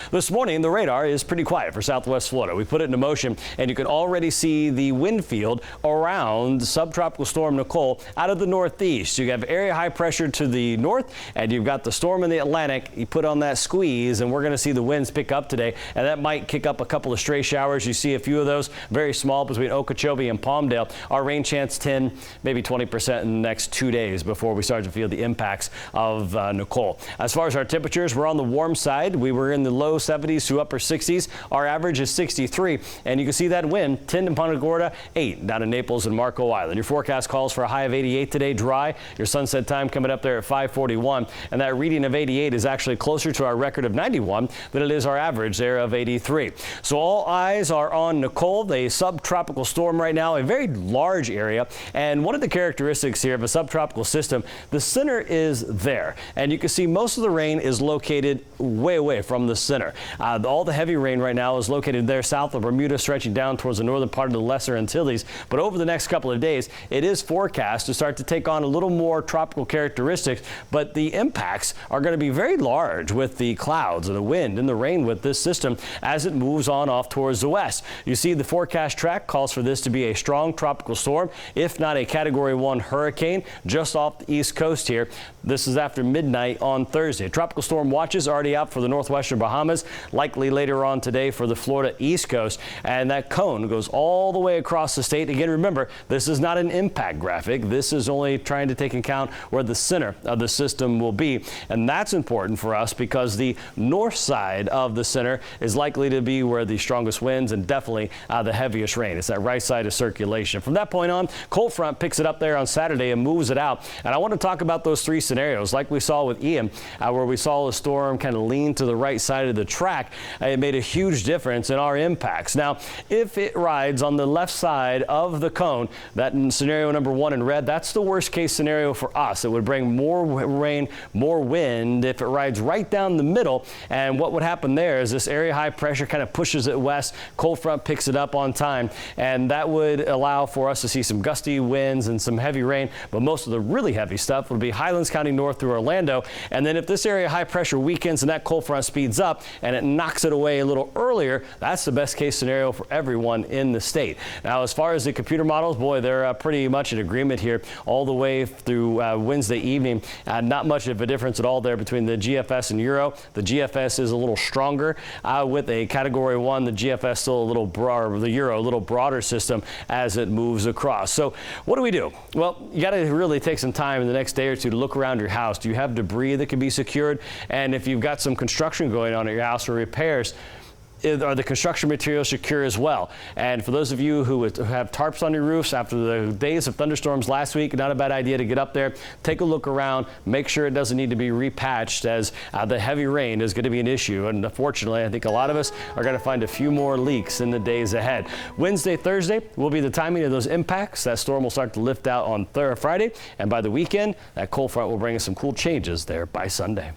This morning, the radar is pretty quiet for southwest Florida. We put it into motion, and you can already see the wind field around subtropical storm Nicole out of the northeast. You have area high pressure to the north, and you've got the storm in the Atlantic. You put on that squeeze, and we're going to see the winds pick up today, and that might kick up a couple of stray showers. You see a few of those, very small, between Okeechobee and Palmdale. Our rain chance 10, maybe 20% in the next 2 days before we start to feel the impacts of Nicole. As far as our temperatures, we're on the warm side. We were in the low 70s to upper 60s. Our average is 63, and you can see that wind 10 in Punta Gorda, 8 down in Naples and Marco Island. Your forecast calls for a high of 88 today, dry. Your sunset time coming up there at 5:41, and that reading of 88 is actually closer to our record of 91 than it is our average there of 83. So all eyes are on Nicole, the subtropical storm right now, a very large area, and one of the characteristics here of a subtropical system, the center is there, and you can see most of the rain is located way away from the center. All the heavy rain right now is located there south of Bermuda, stretching down towards the northern part of the Lesser Antilles. But over the next couple of days, it is forecast to start to take on a little more tropical characteristics, but the impacts are going to be very large with the clouds and the wind and the rain with this system as it moves on off towards the west. You see the forecast track calls for this to be a strong tropical storm, if not a Category 1 hurricane, just off the east coast here. This is after midnight on Thursday. Tropical storm watches already out for the northwestern Bahamas, likely later on today for the Florida east coast, and that cone goes all the way across the state. Again, remember, this is not an impact graphic. This is only trying to take into account where the center of the system will be, and that's important for us because the north side of the center is likely to be where the strongest winds and definitely the heaviest rain. It's that right side of circulation. From that point on, cold front picks it up there on Saturday and moves it out, and I want to talk about those three scenarios like we saw with Ian, where we saw the storm kind of lean to the right side of the track. It made a huge difference in our impacts. Now, if it rides on the left side of the cone, that in scenario number 1 in red, that's the worst case scenario for us. It would bring more rain, more wind if it rides right down the middle. And what would happen there is this area high pressure kind of pushes it west. Cold front picks it up on time, and that would allow for us to see some gusty winds and some heavy rain. But most of the really heavy stuff would be Highlands County north through Orlando. And then if this area high pressure weakens and that cold front speeds up and it knocks it away a little earlier, that's the best case scenario for everyone in the state. Now, as far as the computer models, boy, they're pretty much in agreement here all the way through Wednesday evening. Not much of a difference at all there between the GFS and Euro. The GFS is a little stronger with a Category 1. The GFS still a little broader, the Euro a little broader system as it moves across. So what do we do? Well, you got to really take some time in the next day or two to look around your house. Do you have debris that can be secured? And if you've got some construction going on at your house or repairs, are the construction materials secure as well? And for those of you who have tarps on your roofs after the days of thunderstorms last week, not a bad idea to get up there, take a look around, make sure it doesn't need to be repatched, as the heavy rain is going to be an issue. And unfortunately, I think a lot of us are going to find a few more leaks in the days ahead. Wednesday, Thursday will be the timing of those impacts. That storm will start to lift out on Friday, and by the weekend, that cold front will bring us some cool changes there by Sunday.